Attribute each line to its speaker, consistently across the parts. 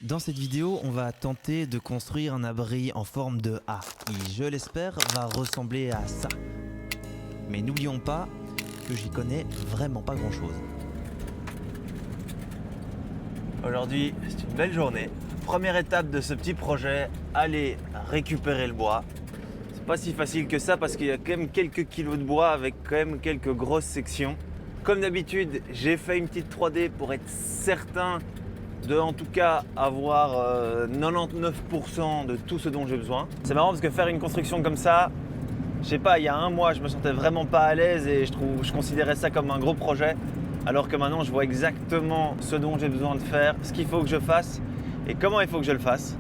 Speaker 1: Dans cette vidéo, on va tenter de construire un abri en forme de A qui, je l'espère, va ressembler à ça. Mais n'oublions pas que j'y connais vraiment pas grand chose.
Speaker 2: Aujourd'hui, c'est une belle journée. Première étape de ce petit projet, aller récupérer le bois. C'est pas si facile que ça parce qu'il y a quand même quelques kilos de bois avec quand même quelques grosses sections. Comme d'habitude, j'ai fait une petite 3D pour être certain de en tout cas avoir 99% de tout ce dont j'ai besoin. C'est marrant parce que faire une construction comme ça, je sais pas, il y a un mois je me sentais vraiment pas à l'aise et je considérais ça comme un gros projet, alors que maintenant je vois exactement ce dont j'ai besoin de faire, ce qu'il faut que je fasse et comment il faut que je le fasse.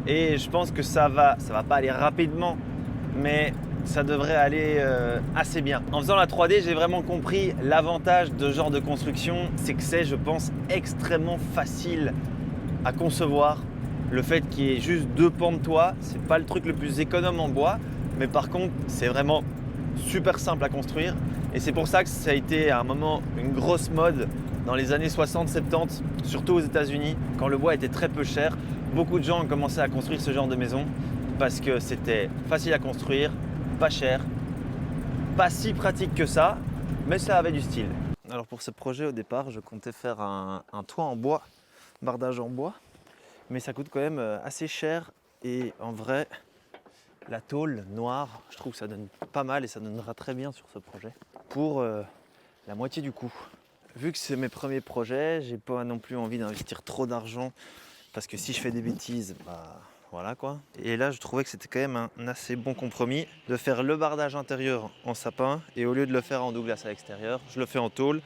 Speaker 2: Et je pense que ça va pas aller rapidement, mais ça devrait aller assez bien. En faisant la 3D, j'ai vraiment compris l'avantage de ce genre de construction, c'est que c'est, je pense, extrêmement facile à concevoir. Le fait qu'il y ait juste deux pans de toit, c'est pas le truc le plus économe en bois, mais par contre, c'est vraiment super simple à construire. Et c'est pour ça que ça a été à un moment une grosse mode dans les années 60-70, surtout aux États-Unis, quand le bois était très peu cher. Beaucoup de gens ont commencé à construire ce genre de maison parce que c'était facile à construire, pas cher, pas si pratique que ça, mais ça avait du style. Alors pour ce projet au départ, je comptais faire un toit en bois, bardage en bois, mais ça coûte quand même assez cher et en vrai, la tôle noire, je trouve que ça donne pas mal et ça donnera très bien sur ce projet pour la moitié du coût. Vu que c'est mes premiers projets, j'ai pas non plus envie d'investir trop d'argent parce que si je fais des bêtises, voilà quoi. Et là, je trouvais que c'était quand même un assez bon compromis de faire le bardage intérieur en sapin et au lieu de le faire en douglas à l'extérieur, je le fais en tôle,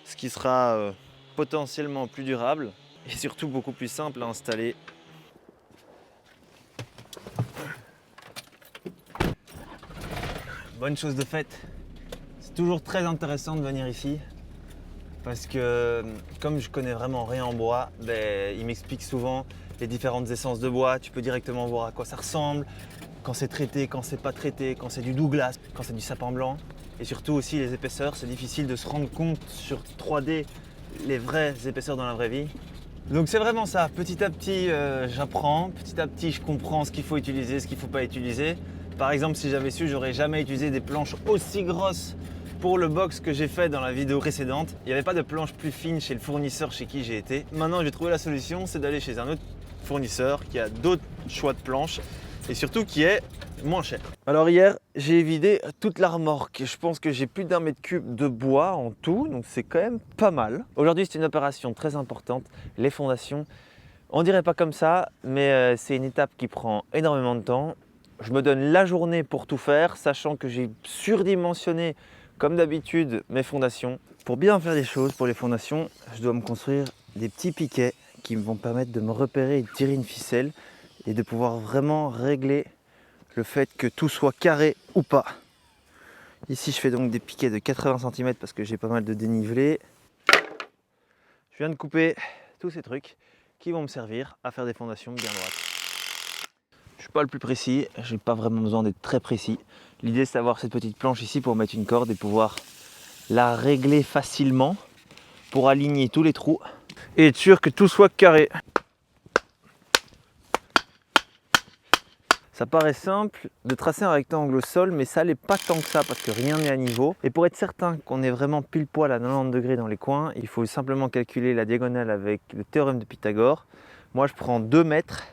Speaker 2: ce qui sera potentiellement plus durable et surtout beaucoup plus simple à installer. Bonne chose de faite, c'est toujours très intéressant de venir ici parce que comme je connais vraiment rien en bois, il m'explique souvent les différentes essences de bois, tu peux directement voir à quoi ça ressemble, quand c'est traité, quand c'est pas traité, quand c'est du douglas, quand c'est du sapin blanc. Et surtout aussi les épaisseurs, c'est difficile de se rendre compte sur 3D les vraies épaisseurs dans la vraie vie. Donc c'est vraiment ça, petit à petit j'apprends, petit à petit je comprends ce qu'il faut utiliser, ce qu'il ne faut pas utiliser. Par exemple, si j'avais su, j'aurais jamais utilisé des planches aussi grosses pour le box que j'ai fait dans la vidéo précédente. Il n'y avait pas de planches plus fines chez le fournisseur chez qui j'ai été. Maintenant j'ai trouvé la solution, c'est d'aller chez un autre fournisseur qui a d'autres choix de planches et surtout qui est moins cher. Alors hier, j'ai vidé toute la remorque. Je pense que j'ai plus d'1 mètre cube de bois en tout, donc c'est quand même pas mal. Aujourd'hui, c'est une opération très importante, les fondations. On dirait pas comme ça, mais c'est une étape qui prend énormément de temps. Je me donne la journée pour tout faire, sachant que j'ai surdimensionné, comme d'habitude, mes fondations. Pour bien faire les choses pour les fondations, je dois me construire des petits piquets qui me vont permettre de me repérer et de tirer une ficelle et de pouvoir vraiment régler le fait que tout soit carré ou pas. Ici, je fais donc des piquets de 80 cm parce que j'ai pas mal de dénivelé. Je viens de couper tous ces trucs qui vont me servir à faire des fondations bien droites. Je suis pas le plus précis, j'ai pas vraiment besoin d'être très précis. L'idée, c'est d'avoir cette petite planche ici pour mettre une corde et pouvoir la régler facilement pour aligner tous les trous et être sûr que tout soit carré. Ça paraît simple de tracer un rectangle au sol, mais ça l'est pas tant que ça parce que rien n'est à niveau. Et pour être certain qu'on est vraiment pile poil à 90 degrés dans les coins, il faut simplement calculer la diagonale avec le théorème de Pythagore. Moi, je prends 2 mètres,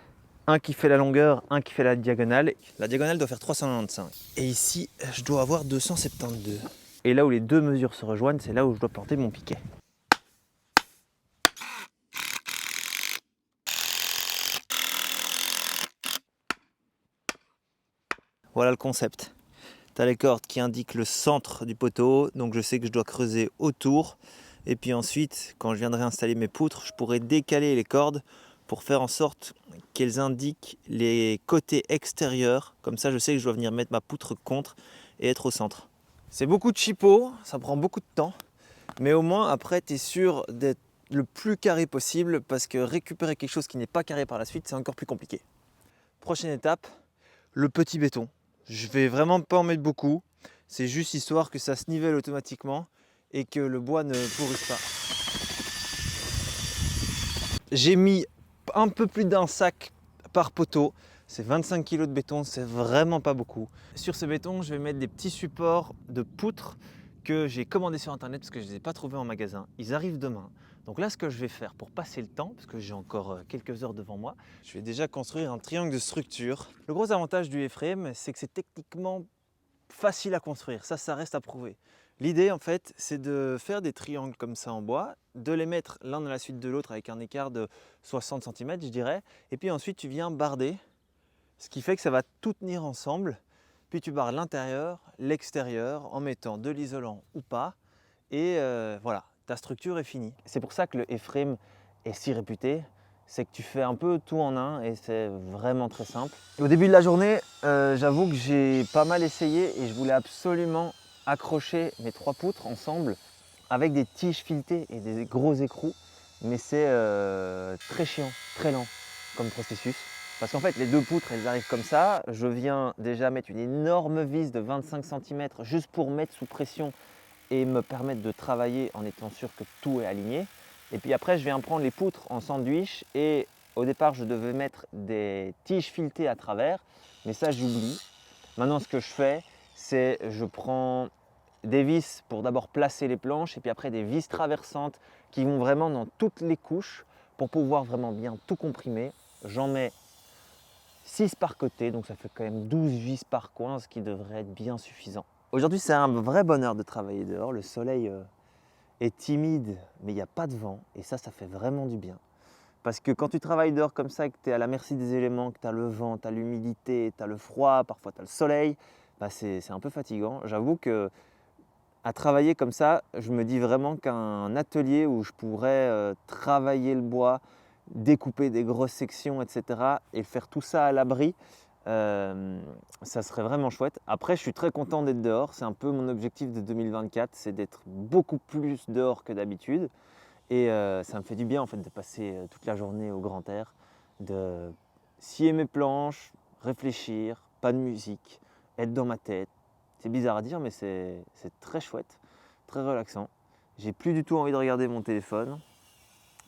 Speaker 2: un qui fait la longueur, un qui fait la diagonale. La diagonale doit faire 395. Et ici, je dois avoir 272. Et là où les deux mesures se rejoignent, c'est là où je dois planter mon piquet. Voilà le concept. Tu as les cordes qui indiquent le centre du poteau, donc je sais que je dois creuser autour. Et puis ensuite, quand je viendrai installer mes poutres, je pourrai décaler les cordes pour faire en sorte qu'elles indiquent les côtés extérieurs. Comme ça, je sais que je dois venir mettre ma poutre contre et être au centre. C'est beaucoup de chipo, ça prend beaucoup de temps. Mais au moins, après, tu es sûr d'être le plus carré possible parce que récupérer quelque chose qui n'est pas carré par la suite, c'est encore plus compliqué. Prochaine étape, le petit béton. Je vais vraiment pas en mettre beaucoup, c'est juste histoire que ça se nivelle automatiquement et que le bois ne pourrisse pas. J'ai mis un peu plus d'un sac par poteau. C'est 25 kg de béton, c'est vraiment pas beaucoup. Sur ce béton, je vais mettre des petits supports de poutres que j'ai commandés sur internet parce que je ne les ai pas trouvés en magasin. Ils arrivent demain. Donc là, ce que je vais faire pour passer le temps, parce que j'ai encore quelques heures devant moi, je vais déjà construire un triangle de structure. Le gros avantage du A-frame, c'est que c'est techniquement facile à construire. Ça reste à prouver. L'idée, en fait, c'est de faire des triangles comme ça en bois, de les mettre l'un à la suite de l'autre avec un écart de 60 cm, je dirais. Et puis ensuite, tu viens barder, ce qui fait que ça va tout tenir ensemble. Puis tu barres l'intérieur, l'extérieur, en mettant de l'isolant ou pas. Et voilà, ta structure est finie. C'est pour ça que le A-frame est si réputé. C'est que tu fais un peu tout en un et c'est vraiment très simple. Au début de la journée, j'avoue que j'ai pas mal essayé et je voulais absolument accrocher mes 3 poutres ensemble avec des tiges filetées et des gros écrous. Mais c'est très chiant, très lent comme processus. Parce qu'en fait, les 2 poutres, elles arrivent comme ça. Je viens déjà mettre une énorme vis de 25 cm juste pour mettre sous pression et me permettre de travailler en étant sûr que tout est aligné. Et puis après, je viens prendre les poutres en sandwich et au départ, je devais mettre des tiges filetées à travers, mais ça, j'oublie. Maintenant, ce que je fais, c'est je prends des vis pour d'abord placer les planches et puis après des vis traversantes qui vont vraiment dans toutes les couches pour pouvoir vraiment bien tout comprimer. J'en mets 6 par côté, donc ça fait quand même 12 vis par coin, ce qui devrait être bien suffisant. Aujourd'hui, c'est un vrai bonheur de travailler dehors. Le soleil est timide, mais il n'y a pas de vent. Et ça fait vraiment du bien. Parce que quand tu travailles dehors comme ça, que tu es à la merci des éléments, que tu as le vent, tu as l'humidité, tu as le froid, parfois tu as le soleil, bah c'est un peu fatigant. J'avoue que à travailler comme ça, je me dis vraiment qu'un atelier où je pourrais travailler le bois, découper des grosses sections, etc. et faire tout ça à l'abri, ça serait vraiment chouette. Après, je suis très content d'être dehors. C'est un peu mon objectif de 2024, c'est d'être beaucoup plus dehors que d'habitude. Et ça me fait du bien en fait de passer toute la journée au grand air, de scier mes planches, réfléchir, pas de musique, être dans ma tête. C'est bizarre à dire, mais c'est très chouette, très relaxant. J'ai plus du tout envie de regarder mon téléphone,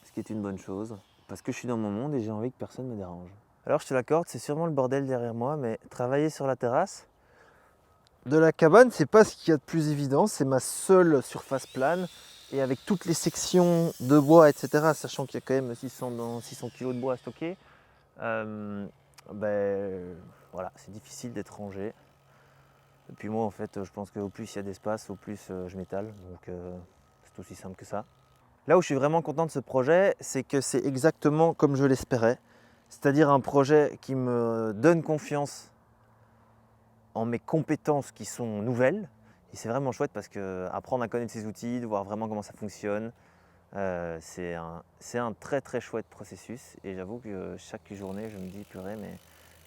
Speaker 2: ce qui est une bonne chose, parce que je suis dans mon monde et j'ai envie que personne me dérange. Alors je te l'accorde, c'est sûrement le bordel derrière moi, mais travailler sur la terrasse de la cabane, c'est pas ce qu'il y a de plus évident, c'est ma seule surface plane. Et avec toutes les sections de bois, etc., sachant qu'il y a quand même 600 kg de bois à stocker, voilà, c'est difficile d'être rangé. Et puis moi, en fait, je pense qu'au plus il y a d'espace, au plus je m'étale. Donc c'est aussi simple que ça. Là où je suis vraiment content de ce projet, c'est que c'est exactement comme je l'espérais. C'est-à-dire un projet qui me donne confiance en mes compétences qui sont nouvelles. Et c'est vraiment chouette parce qu'apprendre à connaître ces outils, de voir vraiment comment ça fonctionne, c'est un très très chouette processus. Et j'avoue que chaque journée, je me dis purée, mais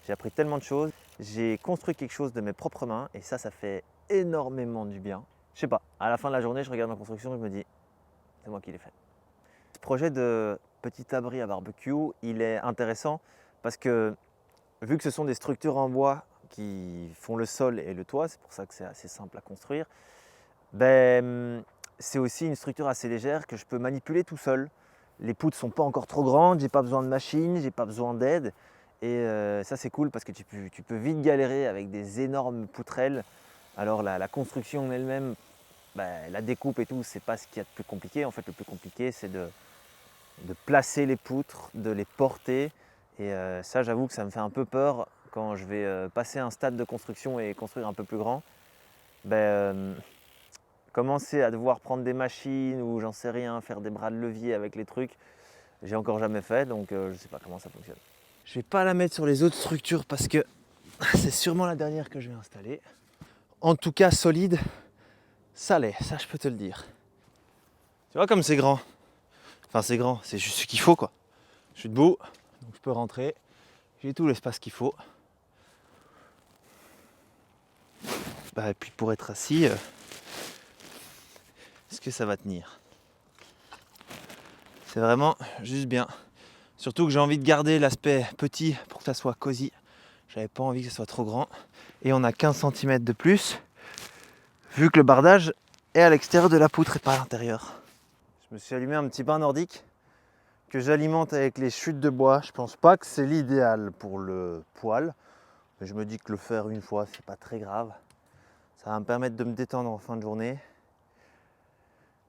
Speaker 2: j'ai appris tellement de choses. J'ai construit quelque chose de mes propres mains et ça fait énormément du bien. Je sais pas, à la fin de la journée, je regarde ma construction et je me dis, c'est moi qui l'ai fait. Ce projet de petit abri à barbecue, il est intéressant parce que vu que ce sont des structures en bois qui font le sol et le toit, c'est pour ça que c'est assez simple à construire, c'est aussi une structure assez légère que je peux manipuler tout seul. Les poutres ne sont pas encore trop grandes, j'ai pas besoin de machine, j'ai pas besoin d'aide. Et ça c'est cool parce que tu peux vite galérer avec des énormes poutrelles. Alors la construction en elle-même, la découpe et tout, c'est pas ce qu'il y a de plus compliqué. En fait, le plus compliqué, c'est de placer les poutres, de les porter. Et ça, j'avoue que ça me fait un peu peur quand je vais passer un stade de construction et construire un peu plus grand. Commencer à devoir prendre des machines ou j'en sais rien, faire des bras de levier avec les trucs, j'ai encore jamais fait, donc je sais pas comment ça fonctionne. Je vais pas la mettre sur les autres structures parce que c'est sûrement la dernière que je vais installer. En tout cas, solide, ça l'est, ça je peux te le dire. Tu vois comme c'est grand. Enfin c'est grand, c'est juste ce qu'il faut quoi. Je suis debout, donc je peux rentrer. J'ai tout l'espace qu'il faut. Et puis pour être assis, est-ce que ça va tenir? C'est vraiment juste bien. Surtout que j'ai envie de garder l'aspect petit pour que ça soit cosy. J'avais pas envie que ça soit trop grand. Et on a 15 cm de plus, vu que le bardage est à l'extérieur de la poutre et pas à l'intérieur. Je me suis allumé un petit bain nordique que j'alimente avec les chutes de bois. Je pense pas que c'est l'idéal pour le poêle, mais je me dis que le faire une fois, c'est pas très grave. Ça va me permettre de me détendre en fin de journée.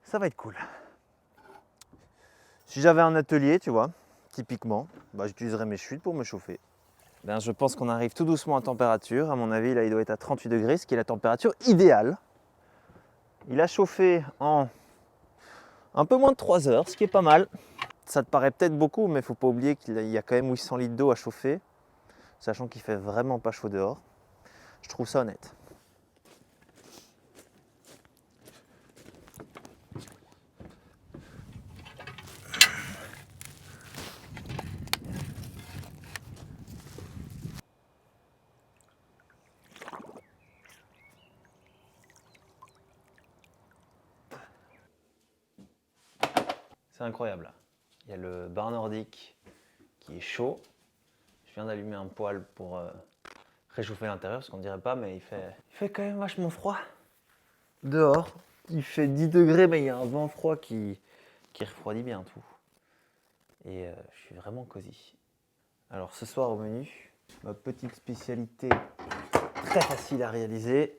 Speaker 2: Ça va être cool. Si j'avais un atelier, tu vois, typiquement, j'utiliserais mes chutes pour me chauffer. Je pense qu'on arrive tout doucement à température. À mon avis, là, il doit être à 38 degrés, ce qui est la température idéale. Il a chauffé en un peu moins de 3 heures, ce qui est pas mal. Ça te paraît peut-être beaucoup, mais il ne faut pas oublier qu'il y a quand même 800 litres d'eau à chauffer, sachant qu'il fait vraiment pas chaud dehors. Je trouve ça honnête. C'est incroyable. Il y a le bar nordique qui est chaud. Je viens d'allumer un poêle pour réchauffer l'intérieur, parce qu'on ne dirait pas, mais il fait quand même vachement froid. Dehors, il fait 10 degrés, mais il y a un vent froid qui refroidit bien tout. Et je suis vraiment cosy. Alors ce soir au menu, ma petite spécialité très facile à réaliser,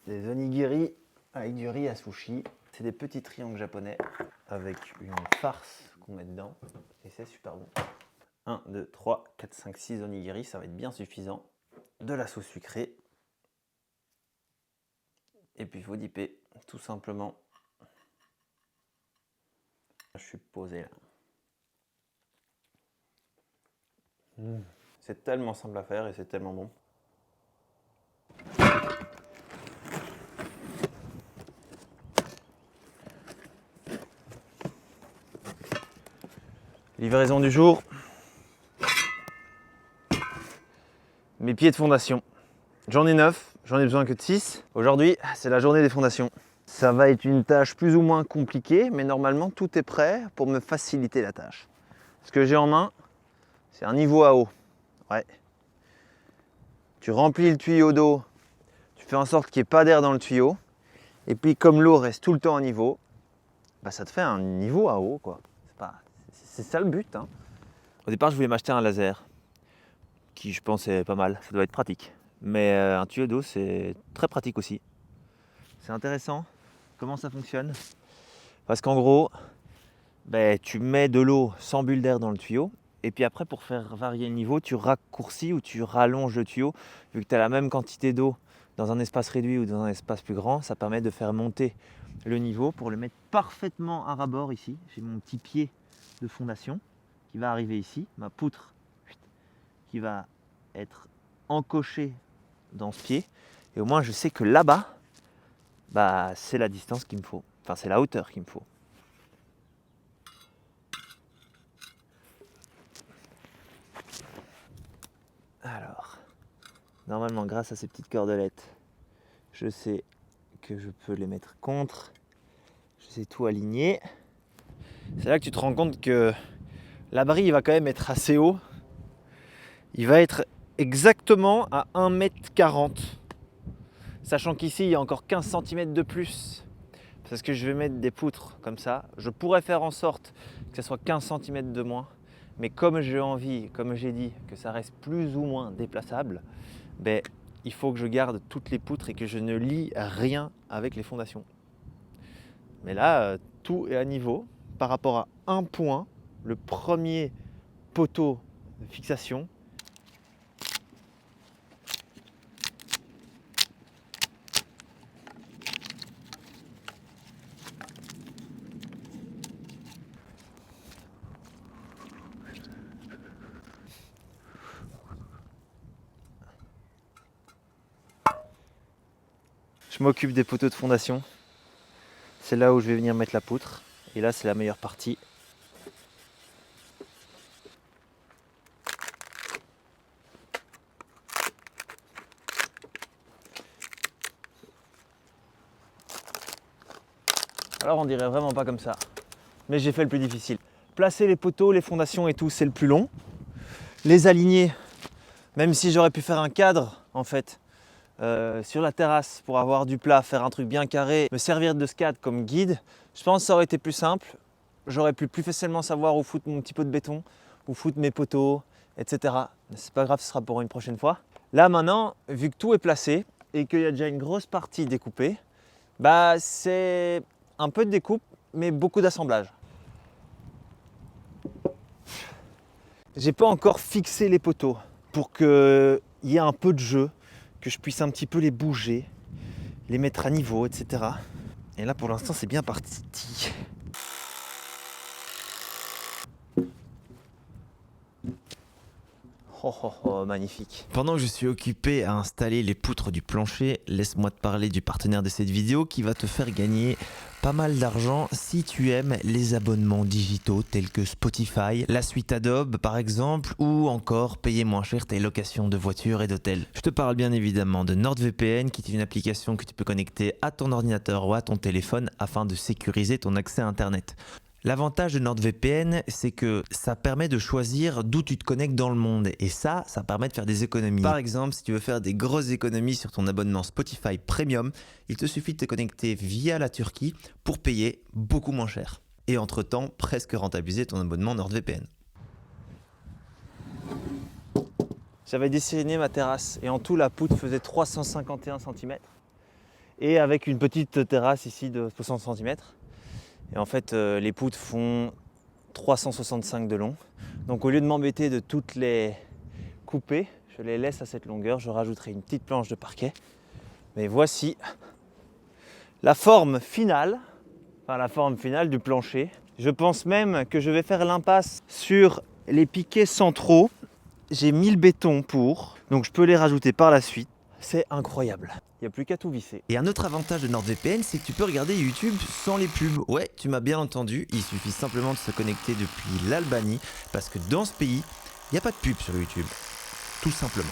Speaker 2: des onigiri avec du riz à sushi. C'est des petits triangles japonais avec une farce qu'on met dedans et c'est super bon. 1, 2, 3, 4, 5, 6 onigiri, ça va être bien suffisant. De la sauce sucrée. Et puis il faut dipper tout simplement. Je suis posé là. C'est tellement simple à faire et c'est tellement bon. Livraison du jour. Mes pieds de fondation. J'en ai 9, j'en ai besoin que de 6. Aujourd'hui, c'est la journée des fondations. Ça va être une tâche plus ou moins compliquée, mais normalement tout est prêt pour me faciliter la tâche. Ce que j'ai en main, c'est un niveau à eau. Ouais. Tu remplis le tuyau d'eau, tu fais en sorte qu'il n'y ait pas d'air dans le tuyau, et puis comme l'eau reste tout le temps à niveau, ça te fait un niveau à eau, quoi. C'est ça le but, hein. Au départ, je voulais m'acheter un laser, qui je pense est pas mal, ça doit être pratique. Mais un tuyau d'eau, c'est très pratique aussi. C'est intéressant comment ça fonctionne. Parce qu'en gros, tu mets de l'eau sans bulle d'air dans le tuyau, et puis après, pour faire varier le niveau, tu raccourcis ou tu rallonges le tuyau. Vu que tu as la même quantité d'eau dans un espace réduit ou dans un espace plus grand, ça permet de faire monter le niveau pour le mettre parfaitement à ras-bord ici. J'ai mon petit pied de fondation qui va arriver ici, ma poutre qui va être encochée dans ce pied, et au moins je sais que là-bas, c'est la distance qu'il me faut, enfin c'est la hauteur qu'il me faut. Alors, normalement grâce à ces petites cordelettes, je sais que je peux les mettre contre, je sais tout aligner. C'est là que tu te rends compte que l'abri il va quand même être assez haut. Il va être exactement à 1,40 m. Sachant qu'ici il y a encore 15 cm de plus. Parce que je vais mettre des poutres comme ça. Je pourrais faire en sorte que ce soit 15 cm de moins. Mais comme j'ai envie, comme j'ai dit, que ça reste plus ou moins déplaçable, il faut que je garde toutes les poutres et que je ne lie rien avec les fondations. Mais là, tout est à niveau par rapport à un point, le premier poteau de fixation. Je m'occupe des poteaux de fondation. C'est là où je vais venir mettre la poutre. Et là, c'est la meilleure partie. Alors, on dirait vraiment pas comme ça. Mais j'ai fait le plus difficile. Placer les poteaux, les fondations et tout, c'est le plus long. Les aligner, même si j'aurais pu faire un cadre, en fait, sur la terrasse pour avoir du plat, faire un truc bien carré, me servir de ce cadre comme guide, je pense que ça aurait été plus simple. j'aurais pu plus facilement savoir où foutre mon petit pot de béton, où foutre mes poteaux, etc. C'est pas grave, ce sera pour une prochaine fois. Là maintenant, vu que tout est placé et qu'il y a déjà une grosse partie découpée, bah c'est un peu de découpe, mais beaucoup d'assemblage. J'ai pas encore fixé les poteaux pour qu'il y ait un peu de jeu, que je puisse un petit peu les bouger, les mettre à niveau, etc. Et là pour l'instant c'est bien parti. Oh, oh, oh, magnifique.
Speaker 1: Pendant que je suis occupé à installer les poutres du plancher, laisse-moi te parler du partenaire de cette vidéo qui va te faire gagner pas mal d'argent si tu aimes les abonnements digitaux tels que Spotify, la suite Adobe par exemple, ou encore payer moins cher tes locations de voitures et d'hôtels. Je te parle bien évidemment de NordVPN qui est une application que tu peux connecter à ton ordinateur ou à ton téléphone afin de sécuriser ton accès à Internet. L'avantage de NordVPN, c'est que ça permet de choisir d'où tu te connectes dans le monde et ça permet de faire des économies. Par exemple, si tu veux faire des grosses économies sur ton abonnement Spotify Premium, il te suffit de te connecter via la Turquie pour payer beaucoup moins cher. Et entre-temps, presque rentabiliser ton abonnement NordVPN.
Speaker 2: J'avais dessiné ma terrasse et en tout la poutre faisait 351 cm et avec une petite terrasse ici de 60 cm. Et en fait, les poutres font 365 de long. Donc au lieu de m'embêter de toutes les couper, je les laisse à cette longueur. Je rajouterai une petite planche de parquet. Mais voici la forme finale, du plancher. Je pense même que je vais faire l'impasse sur les piquets centraux. J'ai mis le béton pour, donc je peux les rajouter par la suite. C'est incroyable. Il n'y a plus qu'à tout visser.
Speaker 1: Et un autre avantage de NordVPN, c'est que tu peux regarder YouTube sans les pubs. Ouais, tu m'as bien entendu, il suffit simplement de se connecter depuis l'Albanie parce que dans ce pays, il n'y a pas de pub sur YouTube. Tout simplement.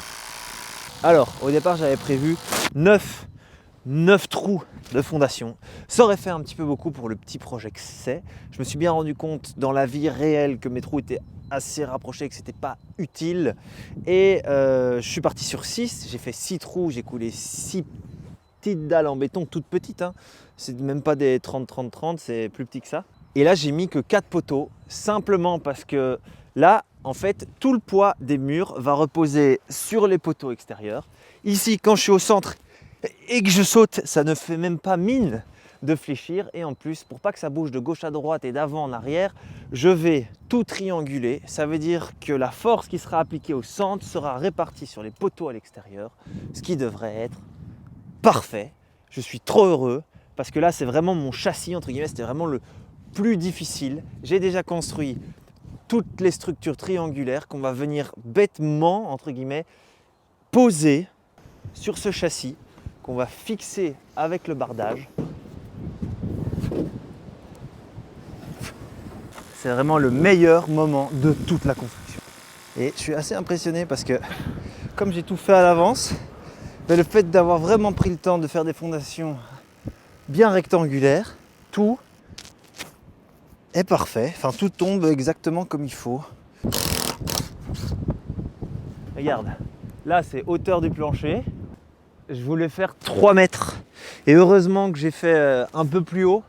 Speaker 2: Alors, au départ, j'avais prévu 9 trous de fondation. Ça aurait fait un petit peu beaucoup pour le petit projet que c'est. Je me suis bien rendu compte dans la vie réelle que mes trous étaient assez rapprochés, que c'était pas utile. Et je suis parti sur 6. J'ai fait 6 trous, j'ai coulé 6 petites dalles en béton, toutes petites. C'est même pas des 30-30-30, c'est plus petit que ça. Et là, j'ai mis que 4 poteaux, simplement parce que là, en fait, tout le poids des murs va reposer sur les poteaux extérieurs. Ici, quand je suis au centre et que je saute, ça ne fait même pas mine de fléchir. Et en plus, pour pas que ça bouge de gauche à droite et d'avant en arrière, je vais tout trianguler. Ça veut dire que la force qui sera appliquée au centre sera répartie sur les poteaux à l'extérieur, ce qui devrait être parfait. Je suis trop heureux parce que là, c'est vraiment mon châssis, entre guillemets, c'était vraiment le plus difficile. J'ai déjà construit toutes les structures triangulaires qu'on va venir bêtement, entre guillemets, poser sur ce châssis qu'on va fixer avec le bardage. C'est vraiment le meilleur moment de toute la construction. Et je suis assez impressionné parce que comme j'ai tout fait à l'avance, le fait d'avoir vraiment pris le temps de faire des fondations bien rectangulaires, tout est parfait. Enfin, tout tombe exactement comme il faut. Regarde, là c'est hauteur du plancher. Je voulais faire 3 mètres. Et heureusement que j'ai fait un peu plus haut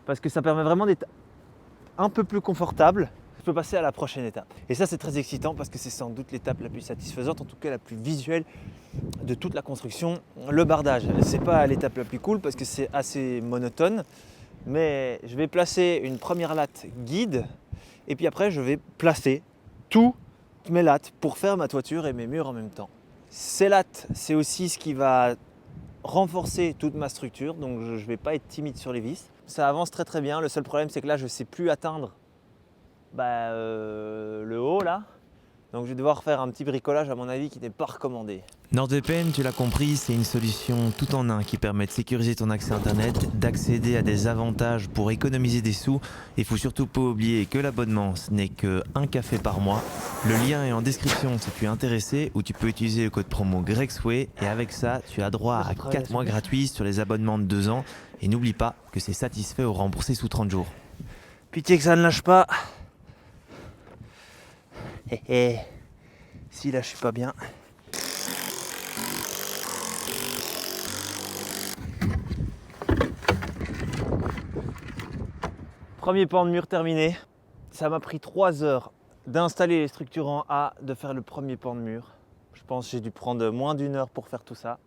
Speaker 2: parce que ça permet vraiment d'être un peu plus confortable. Je peux passer à la prochaine étape. Et ça, c'est très excitant parce que c'est sans doute l'étape la plus satisfaisante, en tout cas la plus visuelle de toute la construction. Le bardage, c'est pas l'étape la plus cool parce que c'est assez monotone. Mais je vais placer une première latte guide et puis après, je vais placer toutes mes lattes pour faire ma toiture et mes murs en même temps. Ces lattes, c'est aussi ce qui va renforcer toute ma structure, donc je ne vais pas être timide sur les vis. Ça avance très très bien, le seul problème c'est que là je ne sais plus atteindre le haut là, donc je vais devoir faire un petit bricolage à mon avis qui n'est pas recommandé.
Speaker 1: NordVPN, tu l'as compris, c'est une solution tout en un qui permet de sécuriser ton accès internet, d'accéder à des avantages pour économiser des sous. Il faut surtout pas oublier que l'abonnement ce n'est que 1 café par mois. Le lien est en description si tu es intéressé, ou tu peux utiliser le code promo GregSway et avec ça tu as droit à 4 mois gratuits sur les abonnements de 2 ans. Et n'oublie pas que c'est satisfait ou remboursé sous 30 jours.
Speaker 2: Pitié que ça ne lâche pas. Si là je suis pas bien. Premier pan de mur terminé. Ça m'a pris 3 heures d'installer les structures en A, de faire le premier pan de mur. Je pense que j'ai dû prendre moins d'1 heure pour faire tout ça.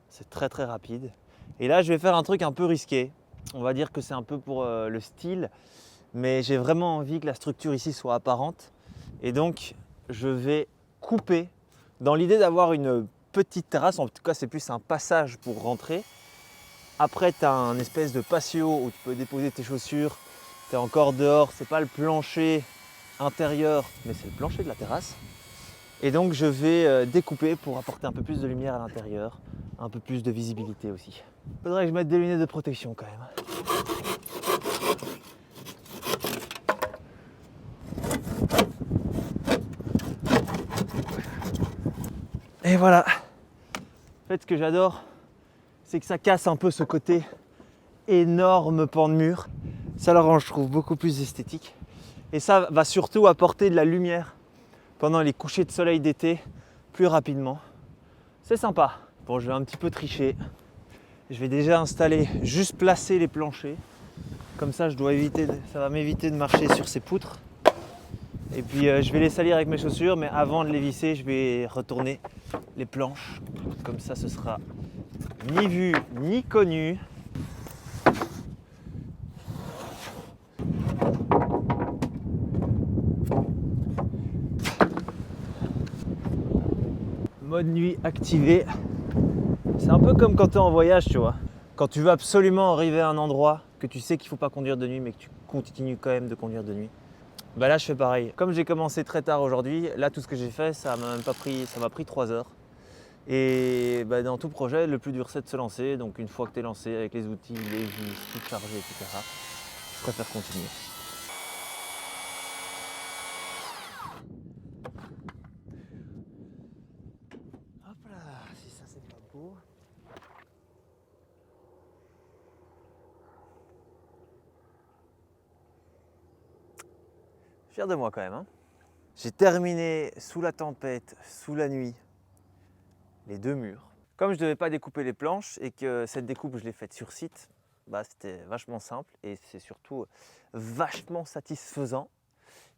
Speaker 2: C'est très très rapide. Et là, je vais faire un truc un peu risqué. On va dire que c'est un peu pour le style, mais j'ai vraiment envie que la structure ici soit apparente. Et donc, je vais couper dans l'idée d'avoir une petite terrasse. En tout cas, c'est plus un passage pour rentrer. Après, tu as un espèce de patio où tu peux déposer tes chaussures. Tu es encore dehors, c'est pas le plancher intérieur, mais c'est le plancher de la terrasse. Et donc je vais découper pour apporter un peu plus de lumière à l'intérieur, un peu plus de visibilité aussi. Faudrait que je mette des lunettes de protection quand même. Et voilà. En fait, ce que j'adore, c'est que ça casse un peu ce côté énorme pan de mur. Ça le rend, je trouve, beaucoup plus esthétique. Et ça va surtout apporter de la lumière pendant les couchers de soleil d'été plus rapidement. C'est sympa. Bon, je vais un petit peu tricher. Je vais déjà installer, juste placer les planchers. Comme ça, ça va m'éviter de marcher sur ces poutres. Et puis, je vais les salir avec mes chaussures, mais avant de les visser, je vais retourner les planches. Comme ça, ce sera ni vu ni connu. Mode nuit activé. C'est un peu comme quand tu es en voyage, tu vois. Quand tu veux absolument arriver à un endroit que tu sais qu'il ne faut pas conduire de nuit, mais que tu continues quand même de conduire de nuit. Bah là, je fais pareil. Comme j'ai commencé très tard aujourd'hui, là, tout ce que j'ai fait, ça m'a pris 3 heures. Et bah, dans tout projet, le plus dur, c'est de se lancer. Donc une fois que tu es lancé avec les outils, les vis, tout chargé, etc., je préfère continuer. Hop là, si ça c'est pas beau. Fier de moi quand même, hein. J'ai terminé sous la tempête, sous la nuit, les 2 murs. Comme je ne devais pas découper les planches et que cette découpe je l'ai faite sur site, bah, c'était vachement simple et c'est surtout vachement satisfaisant.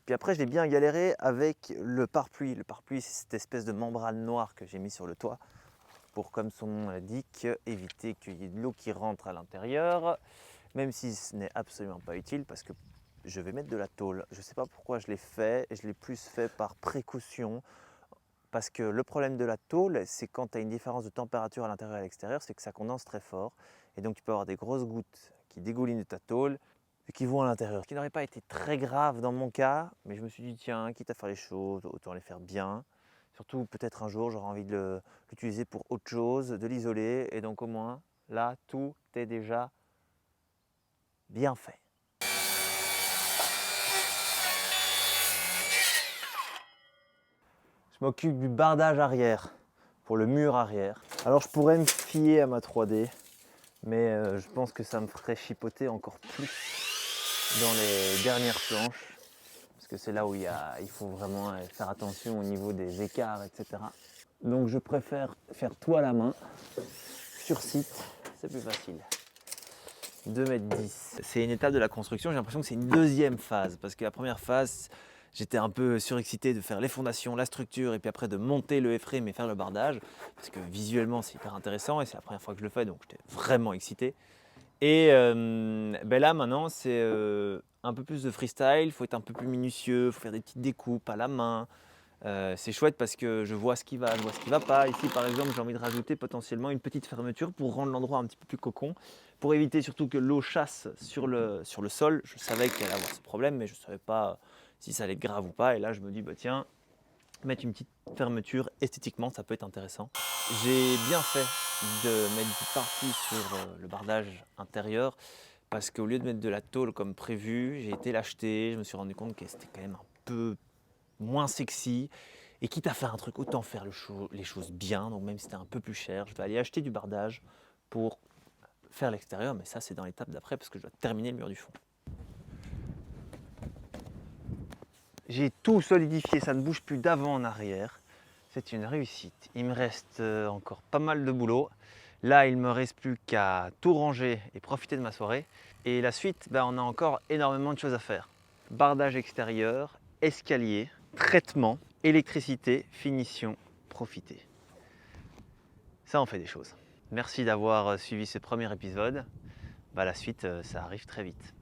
Speaker 2: Puis après, je l'ai bien galéré avec le pare-pluie. Le pare-pluie, c'est cette espèce de membrane noire que j'ai mis sur le toit pour, comme son nom l'indique, éviter qu'il y ait de l'eau qui rentre à l'intérieur, même si ce n'est absolument pas utile parce que je vais mettre de la tôle. Je ne sais pas pourquoi je l'ai fait, je l'ai plus fait par précaution parce que le problème de la tôle, c'est quand tu as une différence de température à l'intérieur et à l'extérieur, c'est que ça condense très fort et donc tu peux avoir des grosses gouttes qui dégoulinent de ta tôle et qui vont à l'intérieur. Ce qui n'aurait pas été très grave dans mon cas, mais je me suis dit tiens, quitte à faire les choses, autant les faire bien. Surtout peut-être un jour j'aurai envie de l'utiliser pour autre chose, de l'isoler et donc au moins là tout est déjà bien fait. Je m'occupe du bardage arrière, pour le mur arrière. Alors je pourrais me fier à ma 3D, mais je pense que ça me ferait chipoter encore plus dans les dernières planches, parce que c'est là où il faut vraiment faire attention au niveau des écarts, etc. Donc je préfère faire tout à la main, sur site, c'est plus facile. 2,10 m. C'est une étape de la construction, j'ai l'impression que c'est une deuxième phase, parce que la première phase, j'étais un peu surexcité de faire les fondations, la structure et puis après de monter le F-frame et faire le bardage parce que visuellement c'est hyper intéressant et c'est la première fois que je le fais donc j'étais vraiment excité. Et ben là maintenant c'est un peu plus de freestyle, il faut être un peu plus minutieux, il faut faire des petites découpes à la main. C'est chouette parce que je vois ce qui va, je vois ce qui ne va pas. Ici par exemple j'ai envie de rajouter potentiellement une petite fermeture pour rendre l'endroit un petit peu plus cocon, pour éviter surtout que l'eau chasse sur le sol. Je savais qu'il allait avoir ce problème mais je ne savais pas si ça allait être grave ou pas. Et là, je me dis, bah tiens, mettre une petite fermeture, esthétiquement, ça peut être intéressant. J'ai bien fait de mettre du pare-pluie sur le bardage intérieur parce qu'au lieu de mettre de la tôle comme prévu, j'ai été l'acheter. Je me suis rendu compte que c'était quand même un peu moins sexy. Et quitte à faire un truc, autant faire les choses bien. Donc même si c'était un peu plus cher, je vais aller acheter du bardage pour faire l'extérieur. Mais ça, c'est dans l'étape d'après parce que je dois terminer le mur du fond. J'ai tout solidifié, ça ne bouge plus d'avant en arrière. C'est une réussite. Il me reste encore pas mal de boulot. Là, il ne me reste plus qu'à tout ranger et profiter de ma soirée. Et la suite, on a encore énormément de choses à faire. Bardage extérieur, escalier, traitement, électricité, finition, profiter. Ça, on fait des choses. Merci d'avoir suivi ce premier épisode. La suite, ça arrive très vite.